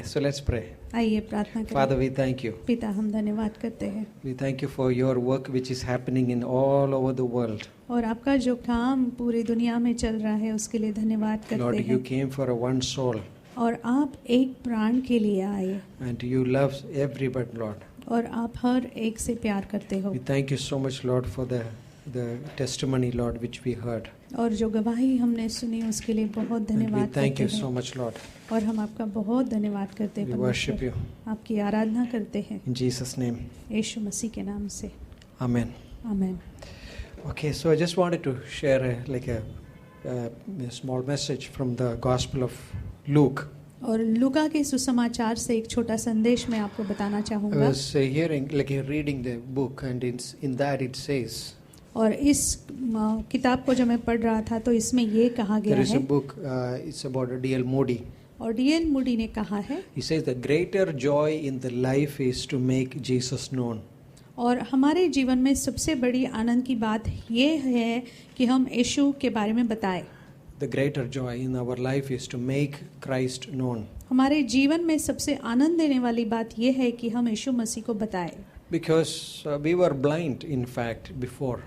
so let's pray. आइए प्रार्थना करें। Father, we thank you. पिता, हम धन्यवाद करते हैं We thank you for your work which is happening in all over the world. और आपका जो काम पूरी दुनिया में चल रहा है उसके लिए धन्यवाद करते Lord, you हैं। came for a one soul और आप एक प्राण के लिए आए and you love everybody, Lord. और आप हर एक से प्यार करते हो। We thank you so much, Lord, for the testimony, Lord, which we heard. और जो गवाही हमने सुनी उसके लिए बहुत And धन्यवाद we thank करते you हैं so much, Lord. और हम आपका बहुत धन्यवाद करते हैं We worship you. आपकी आराधना करते हैं In Jesus' name. यीशु मसीह के नाम से Amen. आमीन। Okay, so I just wanted to share a small message from the Gospel of Luke. और लूका के सुसमाचार से एक छोटा संदेश मैं आपको बताना I चाहूँगा। was reading the book, and in that it says, और इस किताब को जब मैं पढ़ रहा था तो इसमें ये कहा गया there is a है book, it's about D.L. Moody. और D.L. मूडी ने कहा है, He says the greater joy in the life is to make Jesus known. और हमारे जीवन में सबसे बड़ी आनंद की बात ये है कि हम यीशु के बारे में बताएं। The greater joy in our life is to make Christ known. हमारे जीवन में सबसे आनंद देने वाली बात ये है कि हम यीशु मसीह को बताएं। Because we were blind, in fact, before.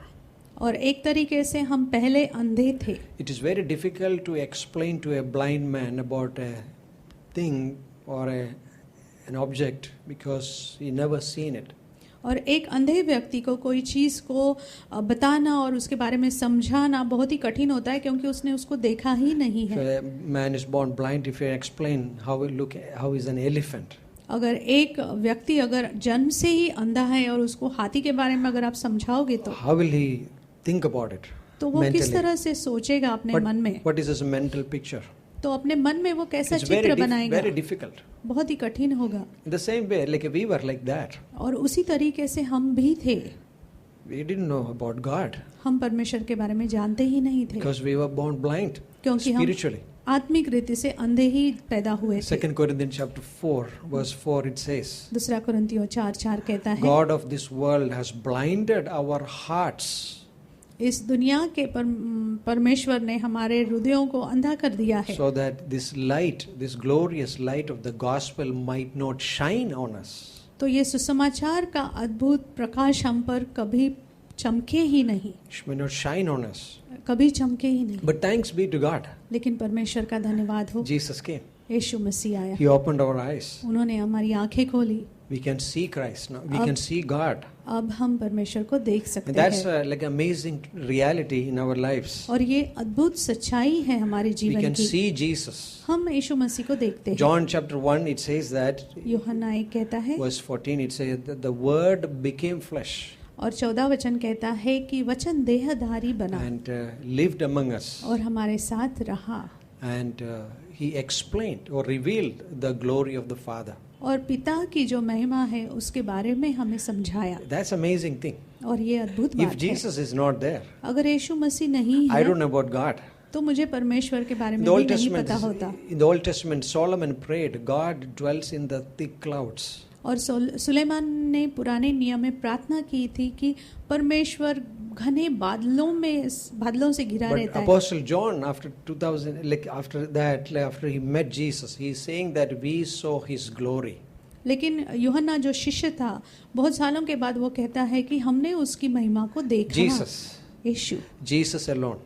और एक तरीके से हम पहले अंधे थे। It is very difficult to explain to a blind man about a thing or an object because he never seen it. और एक अंधे व्यक्ति को कोई चीज़ को बताना और उसके बारे में समझाना बहुत ही कठिन होता है क्योंकि उसने उसको देखा ही नहीं If है। a man is born blind, if you explain how is an elephant, अगर एक व्यक्ति अगर जन्म से ही अंधा है और उसको हाथी के बारे में अगर आप समझाओगे तो how will he think about it? तो वो mentally? किस तरह से सोचेगा अपने मन में? What is his mental picture? तो अपने मन में वो कैसा It's चित्र बनाएगा? very difficult. बहुत ही कठिन होगा। In the same way, we were like that. और उसी तरीके से हम भी थे। We didn't know about God हम परमेश्वर के बारे में जानते ही नहीं थे because we were born blind क्योंकि हम spiritually. आत्मिक रीति से अंधे ही पैदा हुए थे। 2 Corinthians chapter 4 verse 4 it says, दूसरा कुरिन्थियों 4:4 कहता है, God of this world has blinded our hearts. इस दुनिया के परमेश्वर ने हमारे हृदयों को अंधा कर दिया है So that this light, this glorious light of the gospel might not shine on us. तो ये सुसमाचार का अद्भुत प्रकाश हम पर कभी चमके ही नहीं, It may not shine on us. कभी चमके ही नहीं। But thanks be to God. लेकिन परमेश्वर का धन्यवाद हो, Jesus came. यीशु मसीह आया, He opened our eyes. उन्होंने हमारी आंखें खोली। We can see Christ now. We can see God. अब हम परमेश्वर को देख सकते And that's हैं like amazing reality in our lives. और ये अद्भुत सच्चाई है हमारे We जीवन can की। see Jesus. हम यीशु मसीह को देखते हैं। John chapter 1 it says that, यूहन्ना 1 कहता है verse 14 it says that the word became flesh और 14 वचन कहता है कि वचन देहधारी बना and lived among us. और हमारे साथ रहा And he explained or revealed the glory of the Father. और पिता की जो महिमा है उसके बारे में हमें समझाया। That's amazing thing. और ये अद्भुत If बात है। Jesus is not there, अगर यीशु मसीह नहीं I है don't know about God. तो मुझे परमेश्वर के बारे In में the भी Old नहीं Testament, पता होता। in the Old Testament, Solomon prayed, God dwells in the thick clouds. और सुलेमान ने पुराने नियम में प्रार्थना की थी कि परमेश्वर घने बादलों से घिरा But रहता है। Apostle John, after 2000, after he met Jesus, he is saying that we saw his glory. लेकिन यूहन्ना जो शिष्य था बहुत सालों के बाद वो कहता है कि हमने उसकी महिमा को देखा। Jesus, यीशु alone.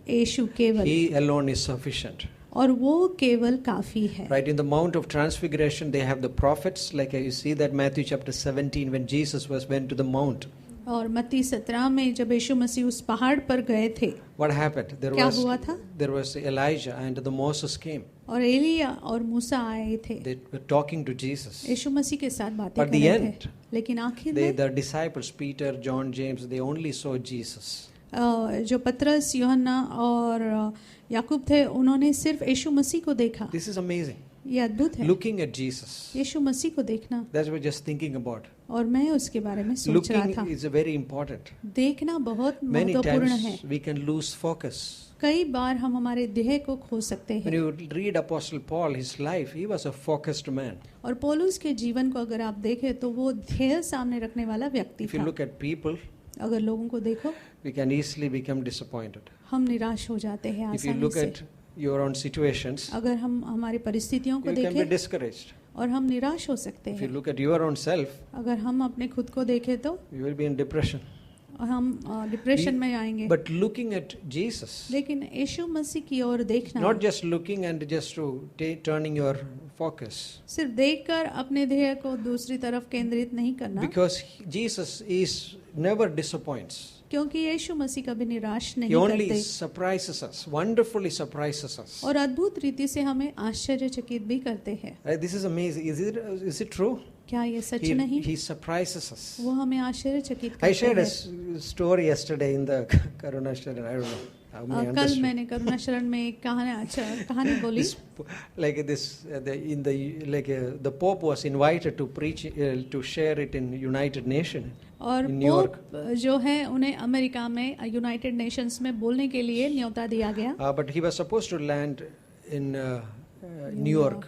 यीशु केवल, He alone is sufficient. और वो केवल काफी है। Right, in the Mount of Transfiguration, they have the prophets. Like you see that Matthew chapter 17, when Jesus went to the mount. और मत्ती 17 में जब यीशु मसीह उस पहाड़ पर गए थे, What happened? क्या हुआ था? There was Elijah and the Moses came. और एलिया और मूसा आए थे, They were talking to Jesus. यीशु मसीह के साथ बातें But कर the रहे end, थे। लेकिन आखिर में the disciples, Peter, John, James, they only saw Jesus. जो पतरस, यूहन्ना और याकूब थे उन्होंने सिर्फ यीशु मसीह को देखा। This is amazing. ये अद्भुत है, Looking at Jesus. यीशु मसीह को देखना। That's what we're just thinking about. और मैं उसके बारे में सोच रहा था। Looking is very important. देखना बहुत Many महत्वपूर्ण है। times we can lose focus. कई बार हम हमारे देह को खो सकते When हैं। you read Apostle Paul, his life, he was a focused man. और पौलुस के जीवन को अगर आप देखें तो वो ध्येय सामने रखने वाला व्यक्ति If you था। look at people, अगर लोगों को देखो we can easily become disappointed. हम निराश हो जाते हैं If you आसानी look से। at your own situations, अगर हम हमारी परिस्थितियों को you can be देखें discouraged. और हम निराश हो सकते If you हैं। look at your own self, अगर हम अपने खुद को देखें तो you will be in depression. हम डिप्रेशन में आएंगे। But looking at Jesus, लेकिन यीशु मसीह की ओर देखना, not just looking and just to turning your focus, सिर्फ देखकर अपने ध्येय को दूसरी तरफ केंद्रित नहीं करना, because Jesus is never disappoints. क्योंकि यीशु मसीह कभी निराश He नहीं only करते surprises us, wonderfully surprises us. और अद्भुत रीति से हमें आश्चर्यचकित भी करते हैं। Right? This is amazing. Is it true? क्या ये सच नहीं? He surprises us. वो हमें आश्चर्यचकित I करते shared a हैं। story yesterday in the Karuna Shraddha. I don't know how many कल understood. मैंने करुणा शरण में एक कहानी बोली। The Pope was invited to preach, to share it in United Nations. और in New York. पोप जो है उन्हें अमेरिका में यूनाइटेड नेशंस में बोलने के लिए न्योता दिया गया। But he was supposed to land in New York.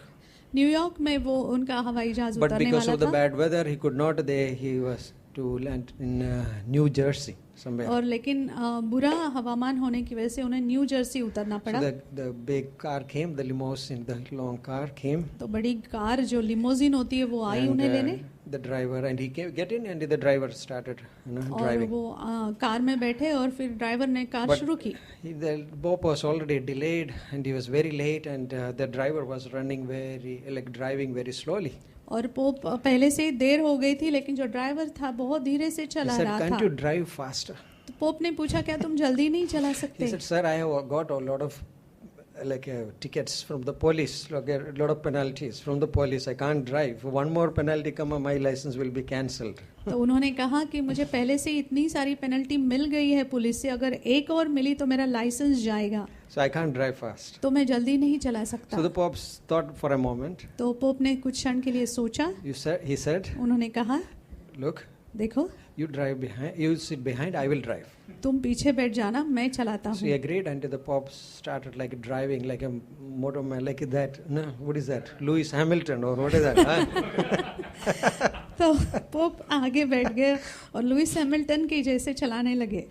New York में वो उनका हवाई जहाज But उतरने because वाला of the था, bad weather, he could not. He was to land in New Jersey somewhere. और लेकिन बुरा हवामान होने की वजह से उन्हें न्यू जर्सी उतरना So पड़ा। the big car came, the limousine, the long car came. तो बड़ी कार जो लिमोजिन होती है वो आई And, उन्हें लेने, the driver, and he came, get in, and the driver started और driving. वो कार में बैठे और फिर ड्राइवर ने कार But शुरू की। the Pope was already delayed, and he was very late, and the driver was running driving very slowly. और पोप पहले से ही देर हो गई थी, लेकिन जो ड्राइवर था बहुत धीरे से He चला said, रहा "Can't था। you drive faster?" तो पोप ने पूछा क्या तुम जल्दी नहीं चला He सकते? said, "Sir, I have got a lot of tickets from the police, a lot of penalties from the police. I can't drive. One more penalty come, my license will be cancelled." तो उन्होंने कहा कि मुझे पहले से इतनी सारी penalty मिल गई है पुलिस से, अगर एक और मिली तो मेरा लाइसेंस जाएगा, So I can't drive fast. तो मैं जल्दी नहीं चला सकता। So the Pope thought for a moment. तो पोप ने कुछ क्षण के लिए सोचा। He said, उन्होंने कहा, "Look, देखो you drive behind, you sit behind, I will drive." तुम पीछे बैठ जाना, मैं चलाता So he हूँ। agreed, and the Pope started driving like a motorman, like that. No, what is that? Lewis Hamilton or what is that? Huh? तो pope आगे बैठ गए और लुइस हैमिल्टन के जैसे चलाने लगे।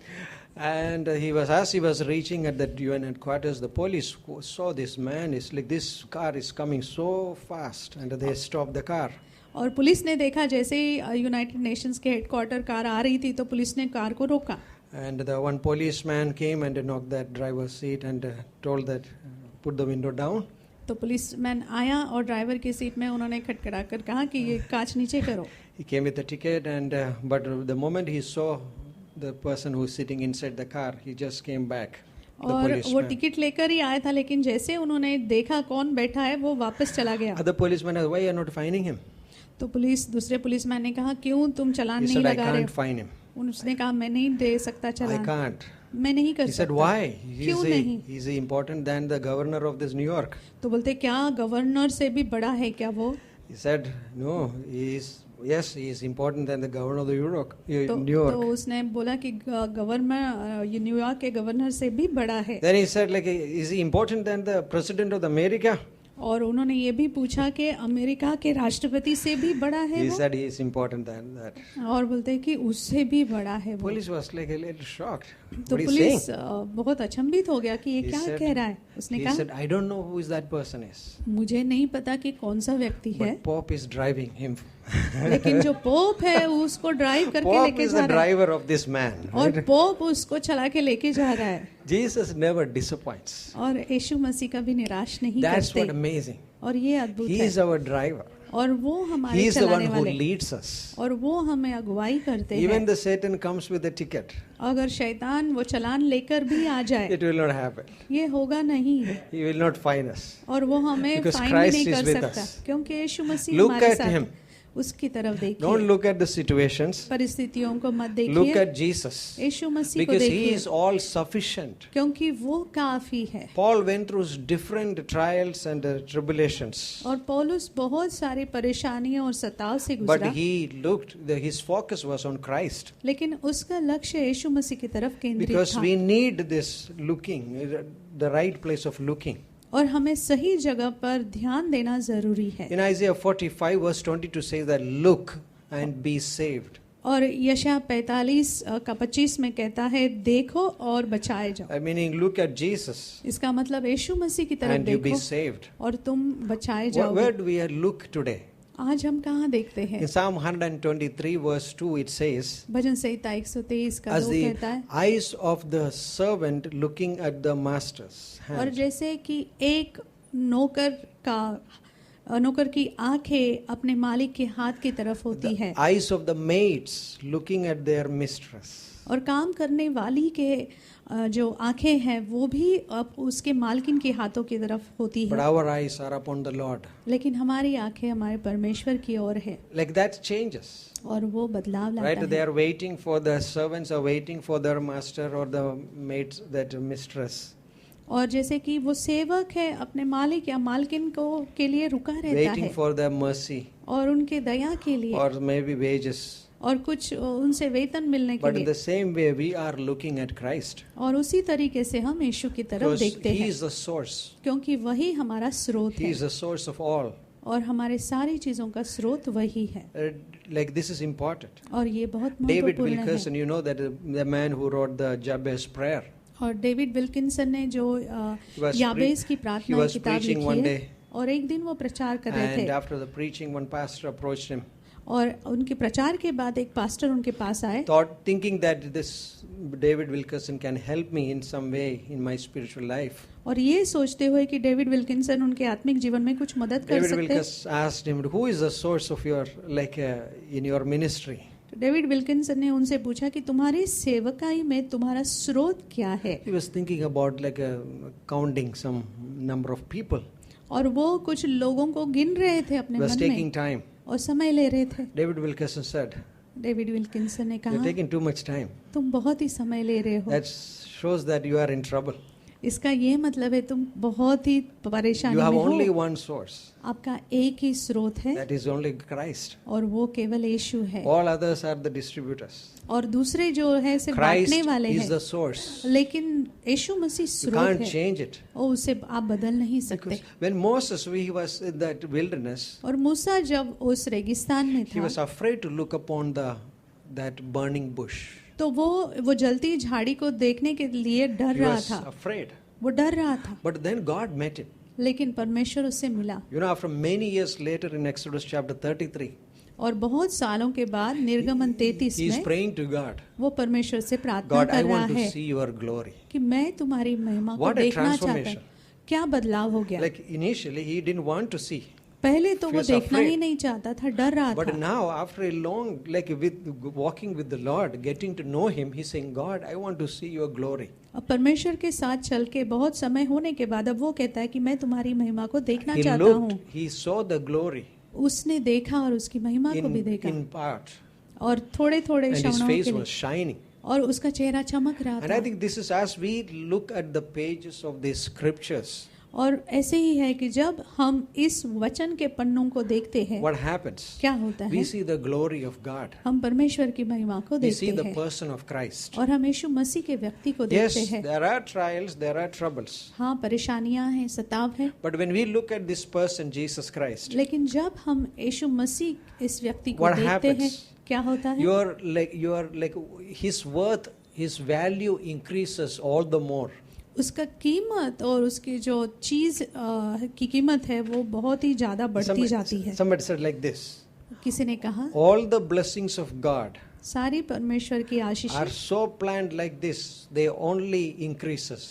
And as he was reaching at the UN headquarters, the police saw this man. It's like this car is coming so fast, and they stopped the car. और पुलिस ने देखा जैसे ही यूनाइटेड नेशंस के headquarter car आ रही थी तो police ने car को रोका। And the one policeman came and knocked that driver's seat and told that put the window down. तो पुलिसमैन आया और ड्राइवर की सीट में उन्होंने खटखटा कर कहा कि ये कांच नीचे करो। He came with the ticket, and but the moment he saw the person who was sitting inside the car, he just came back. The और वो policeman. टिकट लेकर ही आया था, लेकिन जैसे उन्होंने देखा कौन बैठा है वो वापस चला गया। Other policeman asked, "Why you are not finding him?" तो दूसरे पुलिसमैन ने कहा क्यों तुम चलान He नहीं said, "I लगा रहे can't find him. हो?" उसने कहा मैं नहीं दे सकता I चलान, can't." मैं नहीं कर He said, सकता। "Why? क्यों नहीं? He's important than the governor of this New York." तो बोलते क्या गवर्नर से भी बड़ा है क्या वो? He said, "No, yes, he is important than the governor of the तो New York." उसने बोला कि गवर्नर न्यूयॉर्क के गवर्नर से भी बड़ा है। Then he said, "Is he important than the president of the America?" और उन्होंने ये भी पूछा कि अमेरिका के राष्ट्रपति से भी बड़ा है He वो? said, "He is important than that." और बोलते कि उससे भी बड़ा है वो। Police was a little shocked. तो What are you saying? Police बहुत अचंभित हो गया कि ये He क्या said- कह रहा है। उसने He कहा said, "I don't know who is that person is, मुझे नहीं पता कि कौन सा व्यक्ति है, but Pope is driving him." लेकिन जो पोप है उसको ड्राइव करके Pope लेके is जा the रहा है driver of this man. और पोप उसको चला के लेके जा रहा है। Jesus never disappoints. और यीशु मसीह कभी निराश नहीं That's what करते। amazing. और ये अद्भुत He है। is our driver. और वो He हमारे is the one चलाने who वाले, leads us. और वो हमें अगुवाई करते Even हैं। the Satan comes with a ticket. अगर शैतान वो चलान लेकर भी आ जाए, It will not happen. ये होगा नहीं, He will not find us. और वो हमें Because फाइन भी Christ नहीं is कर with सकता, us. क्योंकि यीशु मसीह Look हमारे at साथ him. है। उसकी तरफ Don't देखिए, look at the situations. परिस्थितियों को मत Look देखिए, at Jesus. यीशु मसीह को Because He देखिए, is all sufficient. क्योंकि वो काफी है। Paul went through different trials and tribulations. और पौलुस बहुत सारी परेशानियों और सताव से But गुजरा, his focus was on Christ. लेकिन उसका लक्ष्य यीशु मसीह की तरफ केंद्रित Because था। we need this looking, the right place of looking. और हमें सही जगह पर ध्यान देना जरूरी है। In Isaiah 45 verse 22 says that, "Look and be saved." और यशायाह 45:25 में कहता है, देखो और बचाए जाओ। Meaning, look at Jesus इसका मतलब यीशु मसीह की तरफ and you be देखो saved. और तुम बचाए Where जाओगे। do we look today? आज हम कहाँ देखते हैं? In Psalm 123 verse 2 it says, भजन संहिता 123 का as 2 the कहता है, eyes of the servant looking at the master's और hand. जैसे कि एक नौकर की आंखें अपने मालिक के हाथ की तरफ होती है, The eyes of the maids looking at their mistress. और काम करने वाली के जो आंखें हैं वो भी अब उसके मालकिन के हाथों की तरफ होती But है, our eyes are upon the Lord. लेकिन हमारी आंखें हमारे परमेश्वर की ओर है, Like that changes. और वो बदलाव Right? लाता They है। are waiting for the servants are waiting for their master or the maids, that mistress. और जैसे कि वो सेवक है अपने मालिक या मालकिन को के लिए रुका रहता Waiting है, for their mercy और उनके दया के लिए, or maybe wages. और कुछ उनसे वेतन मिलने के But in लिए, the same way we are looking at Christ. और उसी तरीके से हम यीशु की तरफ Because देखते He हैं, is the source. क्योंकि वही हमारा स्रोत He है, is the source of all. और हमारे सारी चीजों का स्रोत वही है। Like this is important. और ये बहुत David महत्वपूर्ण है। Wilkerson, you know that the man who wrote the Jabez prayer. और डेविड विल्किंसन ने जो was याबेस की he प्रार्थना was किताब preaching लिखी one है, day. और एक दिन वो प्रचार कर रहे And थे, after the preaching, one pastor approached him, और उनके प्रचार के बाद एक पास्टर उनके पास आए, thinking that this David Wilkerson can help me in some way in my spiritual life. और ये सोचते हुए कि डेविड विल्किंसन उनके आत्मिक जीवन में कुछ मदद कर David सकते हैं। Wilkerson asked him, "Who is the source of your in your ministry?" तो डेविड विल्किंसन ने उनसे पूछा कि तुम्हारी सेवकाई में तुम्हारा स्रोत क्या है? He was thinking about counting some number of people. और वो कुछ लोगों को गिन रहे थे अपने He was मन taking में, time. और समय ले रहे थे। David Wilkerson said, David Wilkinson ने "You're कहा, taking too much time. तुम बहुत ही समय ले रहे हो। That shows that you are in trouble. इसका ये मतलब है तुम बहुत ही परेशानी You have में only हो। one source. आपका एक ही स्रोत है, That is only Christ. और वो केवल यीशु है, All others are the distributors. और दूसरे जो है सिर्फ Christ बांटने वाले is हैं। the source. लेकिन यीशु मसीह You स्रोत can't है, change it. और उसे आप बदल नहीं सकते। Because when Moses he was in that wilderness, और मूसा जब उस रेगिस्तान में he was था, afraid to look upon that burning bush. तो वो जलती झाड़ी को देखने के लिए डर He रहा was था, afraid. वो डर रहा था, But then God met him. लेकिन परमेश्वर उससे मिला। You know, after many years later in Exodus chapter 33, और बहुत सालों के बाद निर्गमन 33 he is में praying to God, वो परमेश्वर से प्रार्थना God, I कर रहा want to है see your glory. कि मैं तुम्हारी महिमा को What a देखना चाहता transformation. हूँ। क्या बदलाव हो गया? Like initially he didn't want to see. पहले तो He वो was देखना afraid. ही नहीं चाहता था, डर रहा But था। now after a long, walking with the Lord, getting to know him, he's saying, God, I want to see your glory. अब परमेश्वर के साथ चल के बहुत समय होने के बाद अब वो कहता है कि मैं तुम्हारी महिमा को देखना He चाहता looked, हूँ। he saw the glory उसने देखा और उसकी महिमा को भी देखा, in part. और थोड़े थोड़े And his क्षणों face के was लिए, shining. और उसका चेहरा चमक रहा And I था। think this is as we look at the pages of these scriptures, और ऐसे ही है कि जब हम इस वचन के पन्नों को देखते हैं, what happens? क्या होता We है? see the glory of God. हम परमेश्वर की महिमा को We see देखते the हैं, person of Christ. और हम यीशु मसीह के व्यक्ति को Yes, देखते हैं। there are trials, there are troubles. हाँ, परेशानियां हैं, सताव है, But when we look at this person, Jesus Christ, लेकिन जब हम यीशु मसीह इस व्यक्ति को What देखते हैं, happens? क्या होता है? you are like his worth, his value increases all the more. उसका कीमत और उसकी जो चीज की कीमत है वो बहुत ही ज्यादा बढ़ती जाती है। Somebody said like this, किसी ने कहा, all the blessings of God सारी परमेश्वर की are आशीषें so planned like this, they only increases.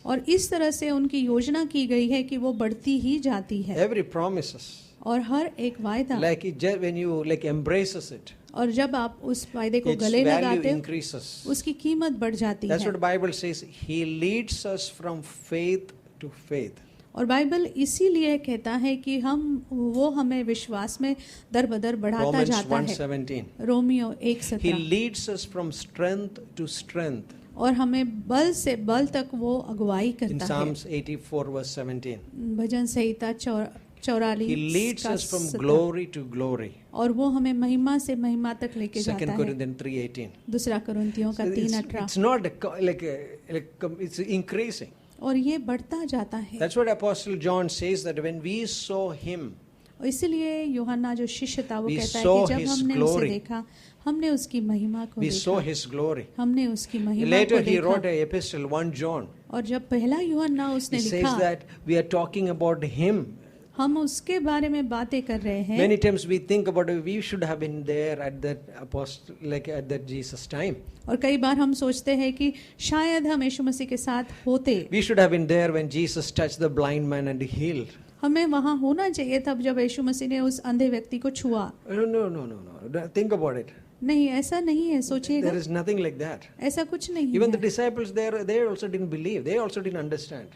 और इस तरह से उनकी योजना की गई है कि वो बढ़ती ही जाती है, Every promises, और हर एक वायदा, like when you embraces it, और जब आप उस वायदे को its गले value लगाते हो increases. उसकी कीमत बढ़ जाती That's है। what the Bible says. He leads us from faith to faith. और बाइबल इसीलिए कहता है कि वो हमें विश्वास में दर बदर बढ़ाता Romans जाता है। 1:17. Romeo He 1:17। leads us from strength to strength. और हमें बल से बल तक वो अगुवाई In करता है। Psalms 84 verse 17. Bhajan Samhita 44 He leads का us from 17। glory to glory. और वो हमें महिमा से महिमा तक लेके 2 जाता है। Corinthians 3:18. दूसरा कुरिन्थियों का So 3:18। it's not it's increasing. और ये बढ़ता जाता है। That's what Apostle John says, that when we saw him, और इसलिए यूहन्ना जो शिष्य था वो We कहता है saw कि जब his हमने glory. उसे देखा, हमने उसकी महिमा को We saw देखा, his glory. हमने उसकी महिमा Later को he wrote देखा। an epistle, 1 John. और जब पहला यूहन्ना He उसने says लिखा, that we are talking about him. हम उसके बारे में बातें कर रहे हैं। Many times we think about it, we should have been there at that apostle, like at that Jesus time. और कई बार हम सोचते हैं कि शायद हम यीशु मसीह के साथ होते, We should have been there when Jesus touched the blind man and healed. हमें वहाँ होना चाहिए तब जब यीशु मसीह ने उस अंधे व्यक्ति को छुआ। No. Think about it. नहीं, ऐसा नहीं है, सोचिएगा, There is nothing like that. ऐसा कुछ नहीं Even the है। disciples there, they also didn't believe. They also didn't understand.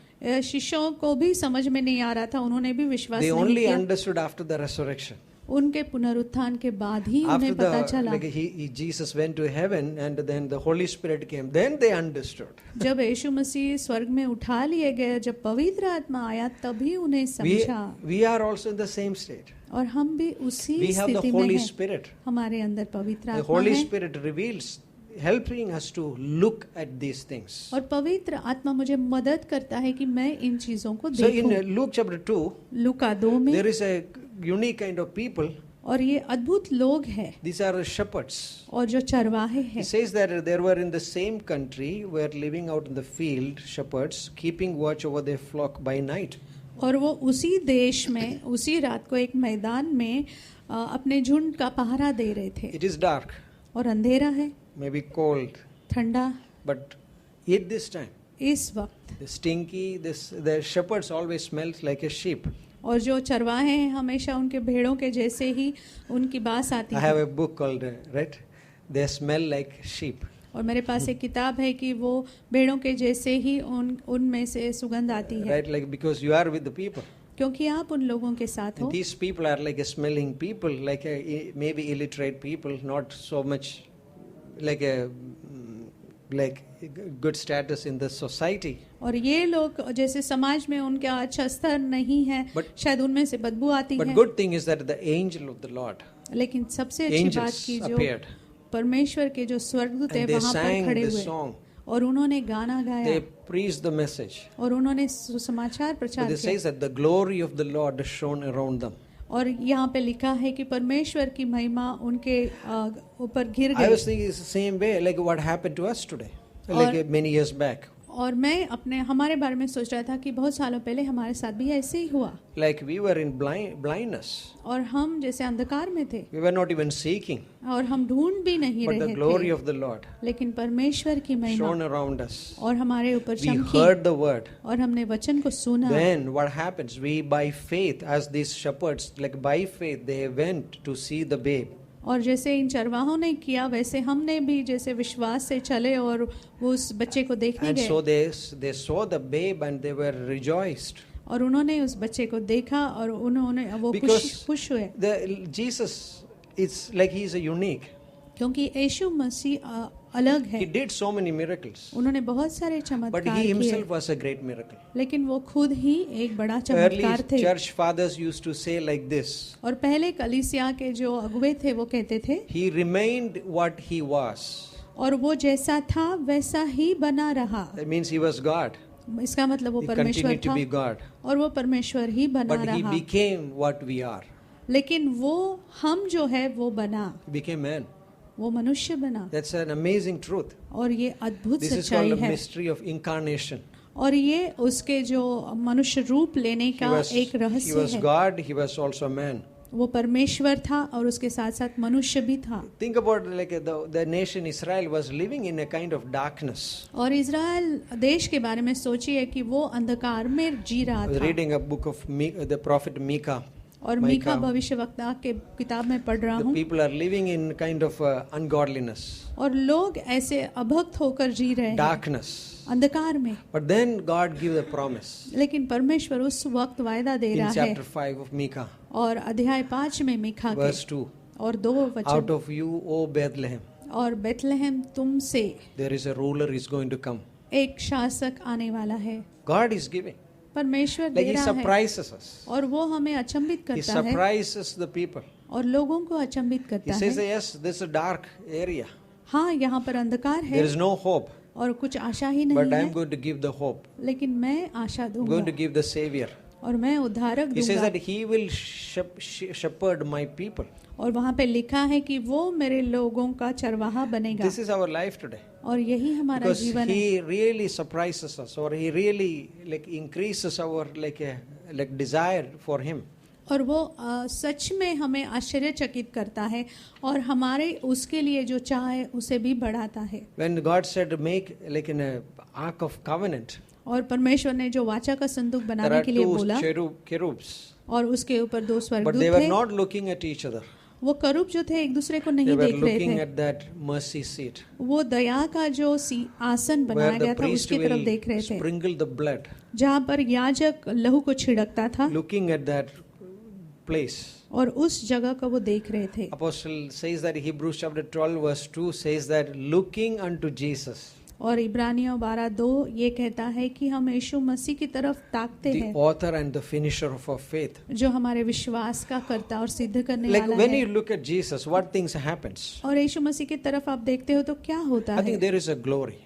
शिष्यों को भी समझ में नहीं आ रहा था, उन्होंने भी विश्वास They नहीं only किया। understood after the resurrection. उनके पुनरुत्थान के बाद ही After उन्हें पता the चला। like Jesus went to heaven and then the Holy Spirit came. Then they understood. जब यीशु मसीह स्वर्ग में उठा लिए गए, जब पवित्र आत्मा आया, तभी उन्हें समझा। We are also in the same state. और हम भी उसी We have the स्थिति में Holy हैं। Spirit. हमारे अंदर पवित्र The आत्मा Holy है Spirit reveals, helping us to look at these things. और पवित्र आत्मा मुझे मदद करता है कि मैं इन चीजों को So in देखूं। Luke chapter 2, लूका 2 में, there is a unique kind of people. और ये अद्भुत लोग हैं These are shepherds. और जो चरवाहे हैं। It says that there were in the same country, were living out in the field, shepherds, keeping watch over their flock by night. और वो उसी देश में उसी रात को एक मैदान में अपने झुंड का पहरा दे रहे थे। It is dark, और अंधेरा है, maybe cold, ठंडा, but at this time, इस वक्त। the stinky, the shepherds always smells like a sheep. और जो चरवाहे हैं हमेशा उनके भेड़ों के जैसे ही उनकी बास आती I have है। a book called, right? They smell like sheep. और मेरे पास एक किताब है कि वो भेड़ों के जैसे ही उनमें से सुगंध आती है, Right, like because you are with the people. क्योंकि आप उन लोगों के साथ हो। And these people are like a smelling people, like maybe illiterate people, not so much like a like good status in the society. और ये लोग जैसे समाज में उनका अच्छा स्तर नहीं है, शायद उनमें से बदबू आती But है। good thing is that the angel of the Lord, लेकिन सबसे अच्छी बात angels की जो appeared परमेश्वर के जो स्वर्गदूत है and they वहां पर sang खड़े the हुए song. और उन्होंने गाना गाया They preached the message. और उन्होंने सुसमाचार But प्रचार it says किया। that the glory of the Lord shone around them. और यहाँ पे लिखा है कि परमेश्वर की महिमा उनके ऊपर घिर I was गई। thinking it's the same way, like what happened to us today, like many years back. और मैं अपने हमारे बारे में सोच रहा था कि बहुत सालों पहले हमारे साथ भी ऐसे ही हुआ, Like we were in blindness. और हम जैसे अंधकार में थे We were not even seeking. और हम ढूंढ भी नहीं But the रहे glory थे, of the Lord लेकिन परमेश्वर की महिमा shone around us. और हमारे ऊपर We चमकी heard the word. और हमने वचन को सुना। Then what happens? We by faith, as these shepherds, like by faith, they went to see the babe. और जैसे इन चरवाहों ने किया वैसे हमने भी जैसे विश्वास से चले और वो उस बच्चे को देखने And गए so they saw the babe and they were rejoiced. और उन्होंने उस बच्चे को देखा और उन्होंने वो Because खुश हुए, Jesus, it's like he is a unique. क्योंकि यीशु मसीह अलग है। He did so many miracles. उन्होंने बहुत सारे But चमत्कार he किए, himself was a great miracle. लेकिन वो खुद ही एक बड़ा Early चमत्कार थे। church fathers used to say like this. और पहले कलीसिया के जो अगुवे थे वो कहते थे, He remained what he was. और वो जैसा था वैसा ही बना रहा। That means he was God. इसका मतलब वो He परमेश्वर continued to था be God. और वो परमेश्वर ही बना But he रहा, became what we are. लेकिन वो हम जो है वो बना, He became man. वो मनुष्य बना। That's an amazing truth. और ये अद्भुत This is सच्चाई called a है। mystery of incarnation. और ये उसके जो मनुष्य रूप लेने He का एक was रहस्य है। God, he was also man. वो परमेश्वर था और उसके साथ साथ मनुष्य भी था। Think about like the nation Israel was living in a kind of darkness. और इज़राइल देश के बारे में सोचिए कि वो अंधकार में जी I रहा was था। reading a book of the prophet Micah. और मीका भविष्यवक्ता के किताब में पढ़ रहा The हूँ, people are living in kind of ungodliness, और लोग ऐसे अभक्त होकर जी रहे हैं darkness. अंधकार में। But then God gives a promise लेकिन परमेश्वर उस वक्त वायदा दे in रहा है। chapter 5 of Micah, और अध्याय 5 में मीका के verse 2. और 2 Out वचन, of you, O Bethlehem, और बेथलेहम तुमसे there is a ruler is going to come. एक शासक आने वाला है। God is giving. परमेश्वर Like दे he रहा है surprises us. और वो हमें अचंभित He करता है surprises the people. और लोगों को अचंभित He करता says, है। yes, this is a dark area. हाँ, यहाँ पर अंधकार है There is no hope. और कुछ आशा ही But नहीं I am है, going to give the hope. लेकिन मैं आशा I'm going to दूंगा, give the Savior. और मैं उद्धारक He says दूंगा। that he will shepherd my people. और वहाँ पे लिखा है कि वो मेरे लोगों का चरवाहा बनेगा। This is our life today. और यही हमारा Because जीवन है। he really surprises us, or he really like increases our like desire for him. और वो सच में हमें आश्चर्यचकित करता है और हमारे उसके लिए जो चाह है उसे भी बढ़ाता है। When God said make like an ark of covenant, और परमेश्वर ने जो वाचा का संदूक there बनाने are के लिए two बोला cherubs, और उसके ऊपर दो but स्वर्गदूत they were थे। not looking at each other. वो करूब जो थे एक दूसरे को They नहीं were देख रहे looking थे। at that mercy seat, वो दया का जो आसन बनाया where गया the था priest उसकी तरफ will देख रहे थे, sprinkle the blood, जहाँ पर याजक लहू को छिड़कता था looking at that place. और उस जगह को वो देख रहे थे। Apostle says that Hebrews chapter 12 verse 2 says that looking unto Jesus, और इब्रानियों 12:2 ये कहता है कि हम यीशु मसीह की तरफ ताकते the हैं, author and the finisher of our faith. जो हमारे विश्वास का कर्ता और सिद्ध करने Like वाला when है। you look at Jesus, what things happens? और यीशु मसीह की तरफ आप देखते हो तो क्या होता I है? think there is a glory.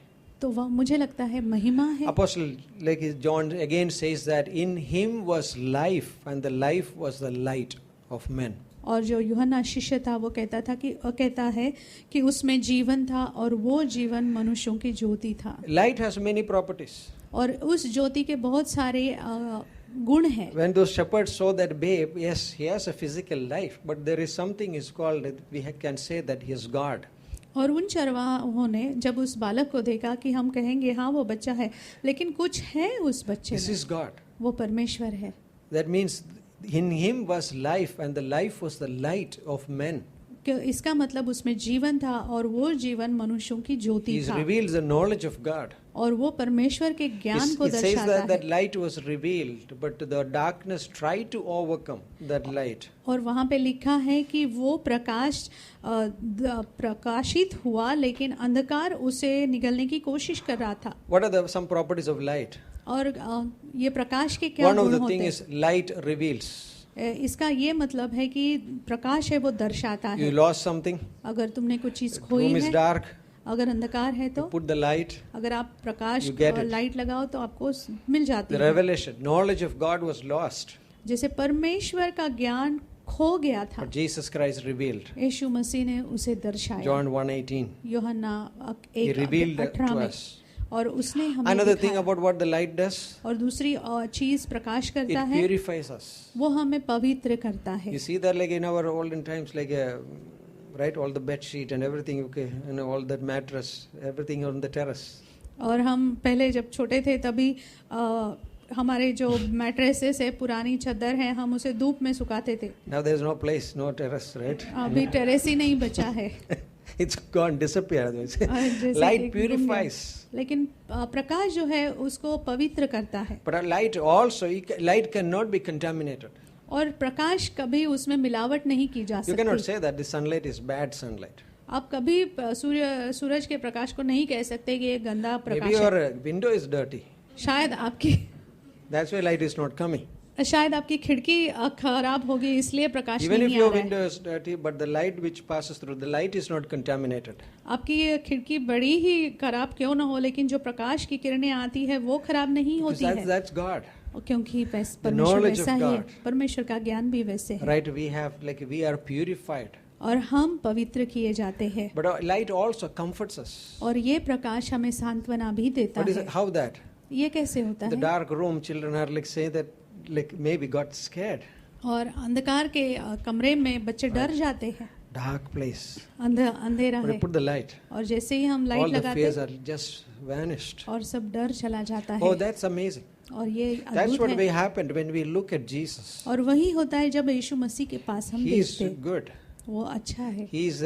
तो वह मुझे लगता है महिमा है। Apostle like John again says that in him was life and the life was the light of men. और जो यूहन्ना शिष्य था वो कहता है कि उसमें जीवन था और वो जीवन मनुष्यों की ज्योति था। Light has many properties. और उस ज्योति के बहुत सारे गुण हैं। When those shepherds saw that babe, yes, he has a physical life, but there is something is called, we can say that he is God. और उन चरवाहों ने जब उस बालक को देखा कि हम कहेंगे हाँ वो बच्चा है, लेकिन कुछ है उस बच्चे This में, is God. वो परमेश्वर है। That means in him was life and the life was the light of men. कि इसका मतलब उसमें जीवन था और वो जीवन मनुष्यों की ज्योति He था reveals the knowledge of God. और वो परमेश्वर के ज्ञान को It says दर्शाता that है। light was revealed, but the darkness tried to overcome that light. और वहाँ पे लिखा है कि वो प्रकाशित हुआ लेकिन अंधकार उसे निगलने की कोशिश कर रहा था। What are some properties of light? और ये प्रकाश के क्या One of गुण the होते thing हैं? is light reveals. इसका ये मतलब है कि प्रकाश है वो दर्शाता You है। lost something, अगर तुमने कुछ चीज room खोई is है, dark, अगर अंधकार है तो put the light, अगर आप प्रकाश You get और it. लाइट लगाओ तो आपको मिल जाती the है। revelation, knowledge of God was lost, जैसे परमेश्वर का ज्ञान खो गया था, but Jesus Christ revealed. यीशु मसीह ने उसे दर्शाया। John 1:18. यूहन्ना He revealed that 1:18 to में, us. और उसने हमें Another thing दिखाया। about what the light does, और दूसरी चीज प्रकाश करता it है, purifies us. वो हमें पवित्र करता है। You see that like in our olden times, like right, all the bed sheet and everything, okay, and all that mattress, everything on the terrace. और हम पहले जब छोटे थे तभी हमारे जो मैट्रेसेस है, पुरानी चादर है, हम उसे धूप में सुखाते थे। Now there is no place, no terrace, right? अभी टेरेस ही नहीं बचा है। It's gone, disappeared. जैसे Light कि गुम गया। purifies. लेकिन प्रकाश जो है उसको पवित्र करता है। But a light also, light cannot be contaminated. और प्रकाश कभी उसमें मिलावट नहीं की जा You cannot सकती। say that the sunlight is bad sunlight. आप कभी सूरज के प्रकाश को नहीं कह सकते कि ये गंदा Maybe प्रकाश है। your window is dirty. शायद आपकी That's why light is not coming. शायद आपकी खिड़की खराब होगी इसलिए प्रकाश Even if नहीं आ your रहा है। window is dirty, but the light which passes through, the light is not contaminated. आपकी ये खिड़की बड़ी ही खराब क्यों ना हो, लेकिन जो प्रकाश की किरणें आती है वो खराब नहीं Because होती है, that's God. क्योंकि परमेश्वर knowledge of वैसा ही है, God. परमेश्वर का ज्ञान भी वैसे है। Right? We are purified. और हम पवित्र किए जाते हैं। But light also comforts us. और ये प्रकाश हमें सांत्वना भी देता What is है। it? How that? ये कैसे होता The है? dark room, children are like say that like maybe got scared. और अंधकार के कमरे में बच्चे डर जाते हैं, Dark place. अंधेरा But है, put the light. और जैसे ही हम लाइट All the fears लगाते are just vanished. और सब डर चला जाता Oh, है। that's amazing. और ये That's what अद्भुत है। happened when we look at Jesus. और वही होता है जब यीशु मसीह के पास हम He is देखते हैं, good. वो अच्छा है। He is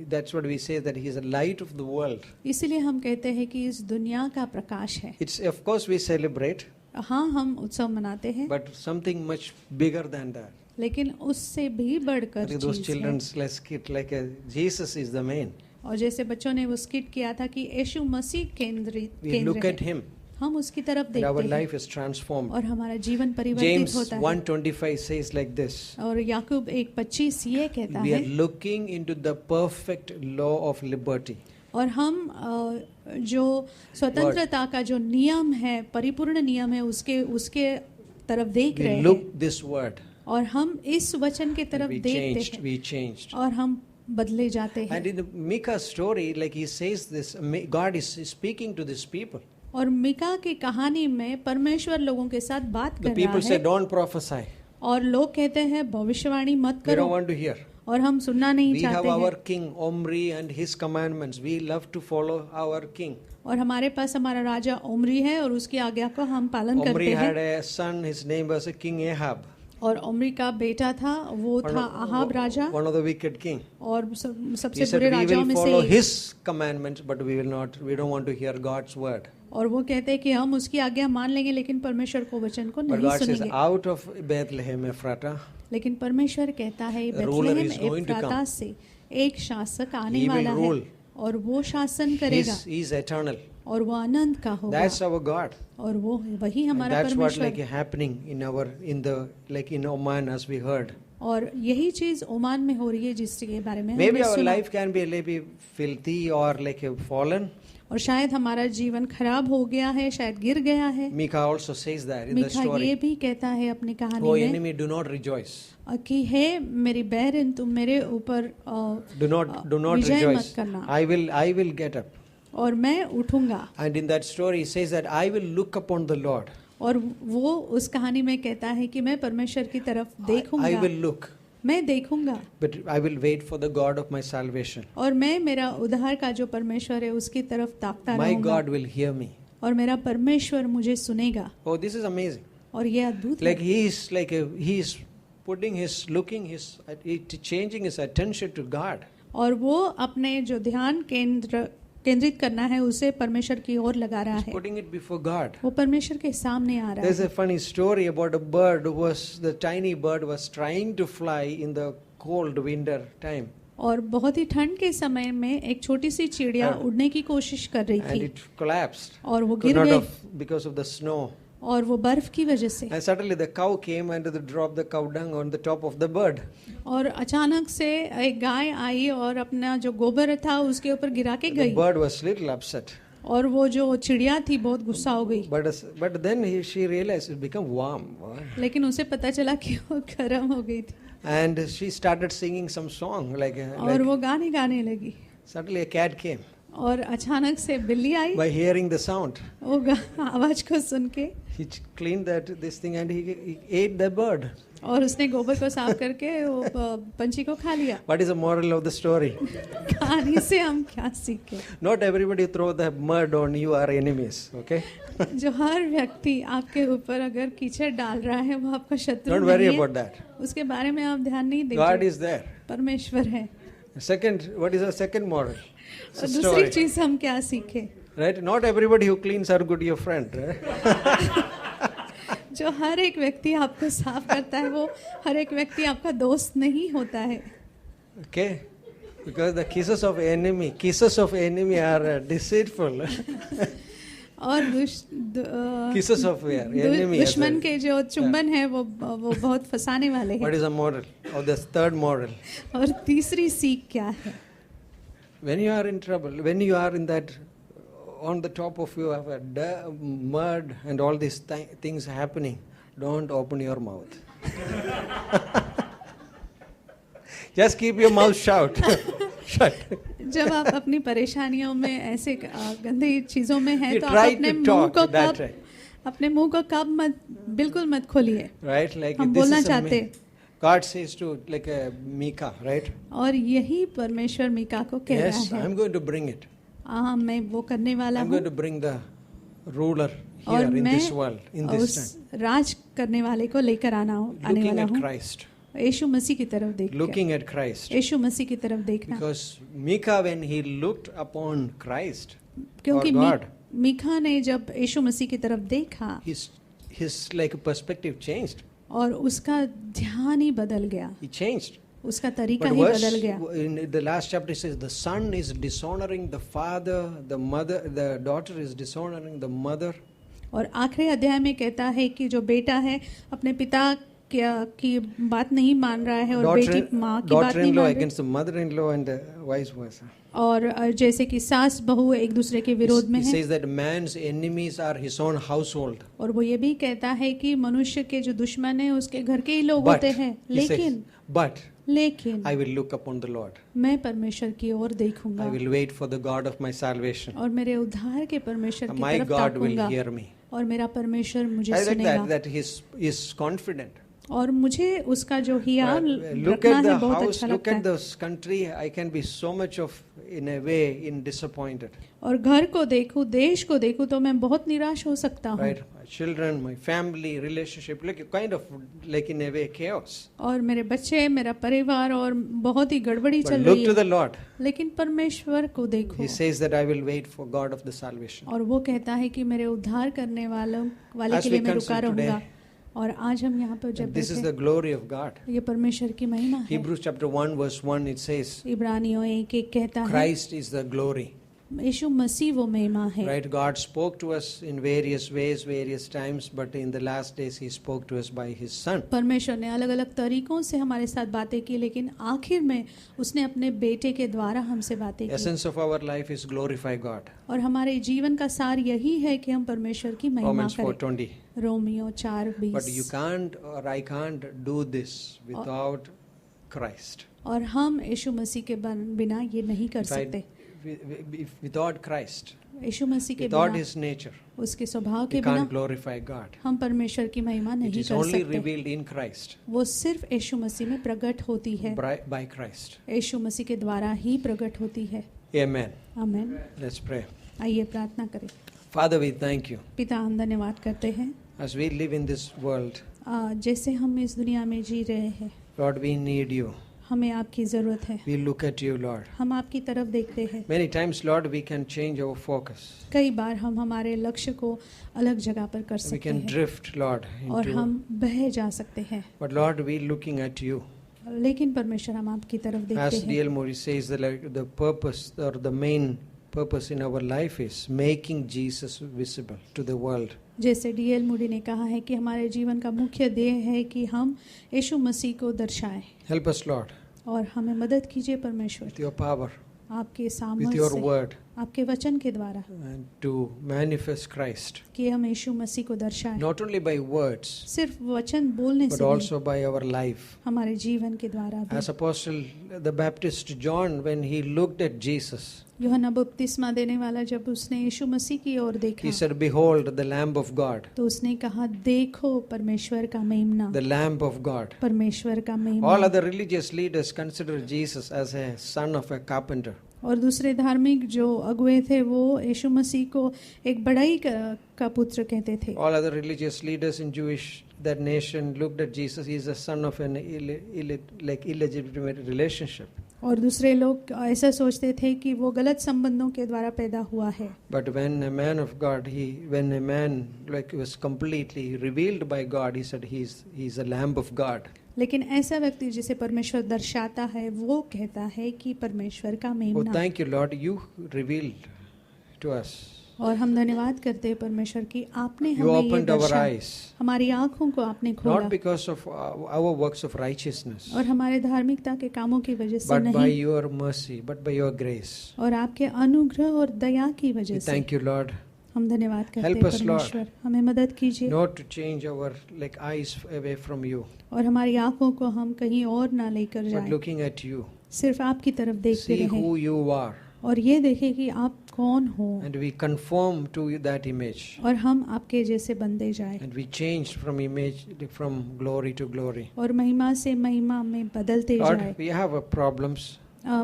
that's what we say, that he is a light of the world. इसीलिए हम कहते हैं कि इस दुनिया का प्रकाश है। It's of course we celebrate, हाँ, हम उत्सव मनाते हैं, but something much bigger than that. लेकिन उससे भी बढ़कर Those चीज है। children's let's get like Jesus is the main. और जैसे बच्चों ने वो स्किट किया था कि यीशु मसीह We look केंद्र at है, him, हम उसकी तरफ and देखते our हैं life is transformed. और हमारा जीवन परिवर्तित James होता है। 1:25 says like this: और याकूब 1:25 ये कहता we are है, looking into the perfect law of liberty. और हम जो स्वतंत्रता का जो नियम है, परिपूर्ण नियम है, उसके तरफ देख रहे We हैं look this word. और हम इस वचन की तरफ We देखते changed. हैं We changed. और हम बदले जाते हैं। And in the Micah story, like he says this, God is speaking to these people. और मिका की कहानी में परमेश्वर लोगों के साथ बात The कर people रहा say, है "Don't prophesy. और लोग कहते हैं भविष्यवाणी मत We don't करो want to hear. और हम सुनना नहीं We have चाहते our हैं king Omri and his commandments. We love to follow our king." और हमारे पास हमारा राजा ओमरी है और उसकी आज्ञा को हम पालन Omri करते had हैं। a son. His name was King Ahab. और ओमरी का बेटा था, वो था Ahab Raja One of the wicked king. और He सबसे said, बुरे "We राजाओं will में follow से एक। his commandments, but we will not. We don't want to hear God's word." और वो कहते हैं कि हम उसकी आज्ञा मान लेंगे लेकिन परमेश्वर को वचन को But नहीं God says, सुनेंगे। "Out of Bethlehem Ephrata, लेकिन परमेश्वर कहता है The ruler Bethlehem is going to एफ्राता come. से एक शासक आने He will वाला है rule. और वो शासन करेगा he is eternal." और वो अनंत का होगा That's our God. और वो वही And हमारा that's what परमेश्वर। like happening in Oman as we heard. और यही चीज ओमान में हो रही है जिसके बारे में Maybe हमने our सुना। life can be maybe filthy or like fallen. और शायद हमारा जीवन खराब हो गया है, शायद गिर गया है। Micah also says that in the Mika ये story. भी कहता है अपनी "O कहानी में enemy, do not rejoice. कि हे मेरी बहन तुम मेरे ऊपर Do not विजय मत rejoice. करना I will get up." और मैं उठूंगा। And in that story, he says that I will look upon the Lord. और वो उस कहानी में कहता है कि मैं परमेश्वर की तरफ I देखूंगा, will look, मैं देखूंगा but I will wait for the God of my salvation. और मैं मेरा उद्धार का जो परमेश्वर है उसकी तरफ ताकता My रहूंगा God will hear me. और मेरा परमेश्वर मुझे सुनेगा। Oh, this is amazing. और ये अद्भुत Like है he is putting changing his attention to God. और वो अपने जो ध्यान केंद्रित करना है उसे परमेश्वर की ओर लगा रहा है, Putting it before God. वो परमेश्वर के सामने आ रहा There's है। a funny story about a bird the tiny bird was trying to fly in the cold winter time. और बहुत ही ठंड के समय में एक छोटी सी चिड़िया उड़ने की कोशिश कर रही And थी it collapsed. और वो Could गिर not गई have because of the snow. और वो बर्फ की वजह से। And suddenly the cow came and dropped the cow dung on the top of the bird. और अचानक से एक गाय आई और अपना जो गोबर था उसके ऊपर गिरा के The गई bird was little upset. और वो जो चिड़िया थी बहुत गुस्सा हो गई। But then she realized it became warm. लेकिन उसे पता चला कि वो गर्म हो गई थी And she started singing some song. और वो गाने गाने लगी Suddenly a cat came. और अचानक से बिल्ली आई। By hearing the sound, वो आवाज को सुन के he cleaned this thing and he ate the bird. और उसने गोबर को साफ करके वो पंछी को खा लिया। What is the moral of the story? कहानी से हम क्या सीखे? Not everybody throw the mud on you are enemies. Okay? जो हर व्यक्ति आपके ऊपर अगर कीचड़ डाल रहा है वो आपका शत्रु Don't worry नहीं है। about that. उसके बारे में आप ध्यान नहीं God दीजिए। is there. परमेश्वर है। Second, what is the second moral? It's a और दूसरी story. चीज हम क्या सीखे? Right? Not everybody who cleans are good your friend. Right? जो हर एक व्यक्ति आपको साफ करता है वो हर एक व्यक्ति आपका दोस्त नहीं होता है। Okay? Because the kisses of enemy are deceitful. और Kisses of enemy. दुश्मन के जो चुंबन है वो बहुत फंसाने वाले What हैं। is the moral? Or the third moral? और तीसरी सीख क्या है? When you are in trouble, when you are in that, on the top of you have a mud and all these things happening, don't open your mouth. Just keep your mouth shut. जब आप अपनी परेशानियों में ऐसे गंदी चीजों में हैं You तो try आप अपने to मुंह talk को that कब way. अपने मुंह को कब बिल्कुल मत खोलिए। Right? Like हम this बोलना is चाहते। God says to like Micah, right? और यही परमेश्वर मीका को कह रहा Yes, है। I'm going to bring it. मैं वो करने वाला I'm हूँ going to bring the ruler here और in मैं this world, in this उस time. राज करने वाले को लेकर आने Looking वाला at हूँ। Christ. यीशु मसीह की तरफ देखकर। Looking at Christ. यीशु मसीह की तरफ देखना। Because Micah, when he looked upon Christ, क्योंकि or God, मीका ने जब यीशु मसीह की तरफ देखा his like perspective changed. और उसका ध्यान ही बदल गया, He changed. उसका तरीका But ही verse, बदल गया। in the last chapter it says the son is dishonoring the father, the mother, the daughter is dishonoring the mother. और आखिरी अध्याय में कहता है कि जो बेटा है अपने पिता की बात नहीं मान रहा है और बेटी माँ की बात नहीं daughter-in-law मान रही, against the mother-in-law and vice versa. और जैसे कि सास बहू एक दूसरे के विरोध में He है। says that man's enemies are his own household. और वो ये भी कहता है कि मनुष्य के जो दुश्मन है उसके घर के ही लोग But, होते हैं। he says, but लेकिन I will look upon the Lord. मैं परमेश्वर की ओर I देखूंगा will wait for the God of my salvation. और मेरे उद्धार के परमेश्वर की My तरफ God will ताकूंगा hear me. और मेरा परमेश्वर मुझे I like सुनेगा। that he is confident. और मुझे उसका जो हियाल Look रखना at the है बहुत house, अच्छा look लगता at है। this country. I can be so much of, in a way, in disappointed. और घर को देखूं, देश को देखूं तो मैं बहुत निराश हो सकता हूँ। Right? My children, my family, relationship, like kind of like in a way chaos. और मेरे बच्चे, मेरा परिवार और बहुत ही गड़बड़ी But चल look रही to है। the Lord. लेकिन परमेश्वर को देखो। He says that I will wait for God of the salvation. और वो कहता है कि मेरे उद्धार करने वाले As के लिए we मैं रुका consider रहूंगा। today, और आज हम यहाँ पर जब And this is बैठे, the glory of God. ये परमेश्वर की महिमा है। Hebrews chapter 1 verse 1 it says, इब्रानियों 1:1 कहता है, Christ is the glory. यीशु मसीह वो महिमा है। Right? God spoke to us in various ways, various times, but in the last days He spoke to us by His Son. परमेश्वर ने अलग अलग तरीकों से हमारे साथ बातें की, लेकिन आखिर में उसने अपने बेटे के द्वारा हमसे बातें की। Essence of our life is glorify God. और हमारे जीवन का सार यही है कि हम परमेश्वर की महिमा Romans करें। 4:20. Romeo 4:20। But you can't or I can't do this without Christ. और हम यीशु मसीह के बिना ये नहीं कर Right? सकते। Without Christ, यीशु मसीह के without बिना, His nature, उसके स्वभाव के we बिना can't glorify God. हम परमेश्वर की महिमा It नहीं is कर only सकते। revealed in Christ, वो सिर्फ यीशु मसीह में प्रकट होती है, by Christ. यीशु मसीह के द्वारा ही प्रकट होती है। Amen. आमीन। Let's pray. आइए प्रार्थना करें। Father, we thank you. पिता, हम धन्यवाद करते हैं As we live in this world, जैसे हम इस दुनिया में जी रहे हैं, Lord, we need you. हमें आपकी ज़रूरत है। We look at you, Lord. हम आपकी तरफ देखते हैं। Many times, Lord, we can change our focus. कई बार हम हमारे लक्ष्य को अलग जगह पर कर We सकते can हैं drift, Lord, और into. हम बह जा सकते हैं, But Lord, we looking at you. लेकिन परमेश्वर हम आपकी तरफ देखते As हैं। D.L. Moody says, the purpose or the main purpose in our life is making Jesus visible to the world. जैसे डीएल मूडी ने कहा है कि हमारे जीवन का मुख्य ध्येय है कि हम यीशु मसीह को दर्शाएं। Help us, Lord, और हमें मदद कीजिए परमेश्वर, with your power, आपके with सामर्थ्य your से, word, आपके वचन के द्वारा, and to manifest Christ, कि हम यीशु मसीह को दर्शाएं। not only by words, सिर्फ वचन बोलने but से नहीं, also by our life. हमारे जीवन के द्वारा भी। As Apostle the Baptist John, when he looked at Jesus, यूहन्ना बपतिस्मा देने वाला जब उसने यीशु मसीह की ओर देखा, he said, Behold, the Lamb of God, तो उसने कहा, देखो परमेश्वर का मेमना, the Lamb of God. परमेश्वर का All मेमना। other religious leaders consider Jesus as a son of a carpenter. और दूसरे धार्मिक जो अगुए थे वो यीशु मसीह को एक बढ़ई का पुत्र कहते थे। All other religious leaders in Jewish that nation looked at Jesus. He is a son of an illegitimate relationship. और दूसरे लोग ऐसा सोचते थे कि वो गलत संबंधों के द्वारा पैदा हुआ है। But when a man of God, when a man was completely revealed by God, he said he's a lamb of God. लेकिन ऐसा व्यक्ति जिसे परमेश्वर दर्शाता है वो कहता है कि परमेश्वर का Oh, मेमना। thank you, Lord. You revealed to us. और हम धन्यवाद करते हैं परमेश्वर की आपने You हमें ये opened our दर्शा, eyes, हमारी आँखों को आपने खोला, not because of our works of righteousness, और हमारे धार्मिकता के कामों की वजह से but by नहीं, your mercy, but by your grace. और आपके अनुग्रह और दया की वजह We से। thank you, Lord. हम धन्यवाद करते Help हैं us, Lord. परमेश्वर, हमें मदद कीजिए Not to change our eyes away from you, और हमारी आँखों को हम कहीं और ना लेकर but जाएं, looking at you. सिर्फ आपकी तरफ देखते See रहें who you are, और ये देखें कि आप कौन हो, and we conform to that image, और हम आपके जैसे बनते जाएं and we change from glory to glory. और महिमा से महिमा में बदलते Lord, जाएं। we have problems.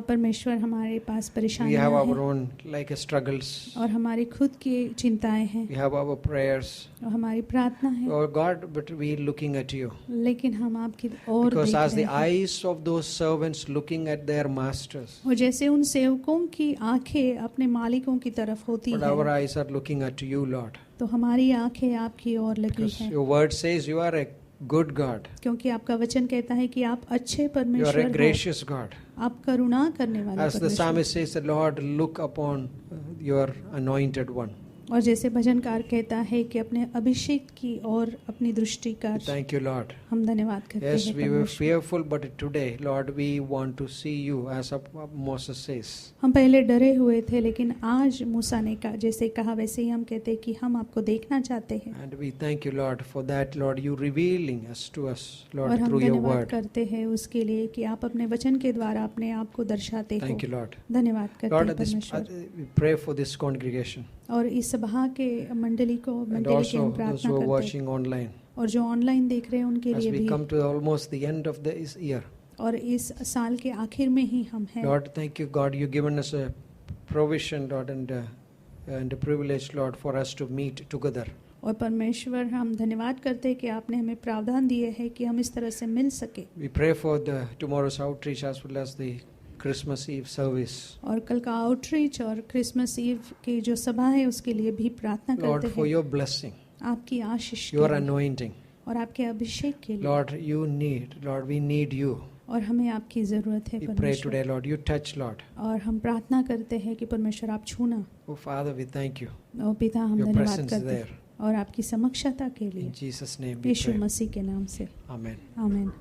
परमेश्वर हमारे पास We परेशानियां have our हैं own struggles. और हमारी खुद की चिंताएं हैं We have our prayers. और हमारी प्रार्थना है, Oh God, but we looking at you. लेकिन हम आपकी ओर Because देख as रहे the हैं। eyes of those servants looking at their masters, और जैसे उन सेवकों की आंखें अपने मालिकों की तरफ होती but our हैं, eyes are looking at you, Lord. तो हमारी आंखें आपकी ओर लगी Because हैं, your word says you are a good God. क्योंकि आपका वचन कहता है कि आप अच्छे You are a परमेश्वर हो, gracious God. आप करुणा करने वाले As the परमेश्वर। psalmist says, Lord, look upon your anointed one. और जैसे भजनकार कहता है कि अपने अभिषेक की और अपनी दृष्टि कर Thank you, Lord. हम धन्यवाद करते Yes, हैं we were परमेश्वर। fearful, but today, Lord, we want to see you, as Moses says. हम पहले डरे हुए थे, लेकिन आज मूसा ने कहा, जैसे कहा वैसे ही हम कहते हैं कि हम आपको देखना चाहते हैं। And we thank you, Lord, for that, Lord, you revealing us to us, और Lord, हम through your धन्यवाद word. करते हैं उसके लिए कि आप अपने वचन के द्वारा अपने आप को दर्शाते हो। Thank you, Lord. धन्यवाद करते Lord, हैं परमेश्वर। we pray for this congregation और इस सभा के मंडली को and मंडली की also हम those प्रार्थना who are करते हैं, watching online. और जो ऑनलाइन देख रहे हैं उनके As लिए we भी। come to almost the end of this year, और इस साल के आखिर में ही हम हैं। Lord, thank you, God, you've given us a provision, Lord, and a privilege, Lord, for us to meet together. और परमेश्वर, हम धन्यवाद करते हैं कि आपने हमें प्रावधान दिए है कि हम इस तरह से मिल सके। We pray for the tomorrow's outreach as well as the Christmas Eve service. और कल का आउटरीच और क्रिसमस ईव की जो सभा है उसके लिए भी प्रार्थना Lord, करते for हैं, your blessing, आपकी आशीष के your लिए anointing. और आपके अभिषेक के लिए। Lord, Lord, we need you. और हमें आपकी ज़रूरत है We pray परमेश्वर। today, Lord, you touch, Lord. और हम प्रार्थना करते हैं कि परमेश्वर आप छूना। Oh, Father, we thank you. और पिता, हम Your धन्यवाद presence करते there. हैं और आपकी समक्षता के लिए In Jesus' name we Yeshu pray. मसीह के नाम से Amen. आमीन।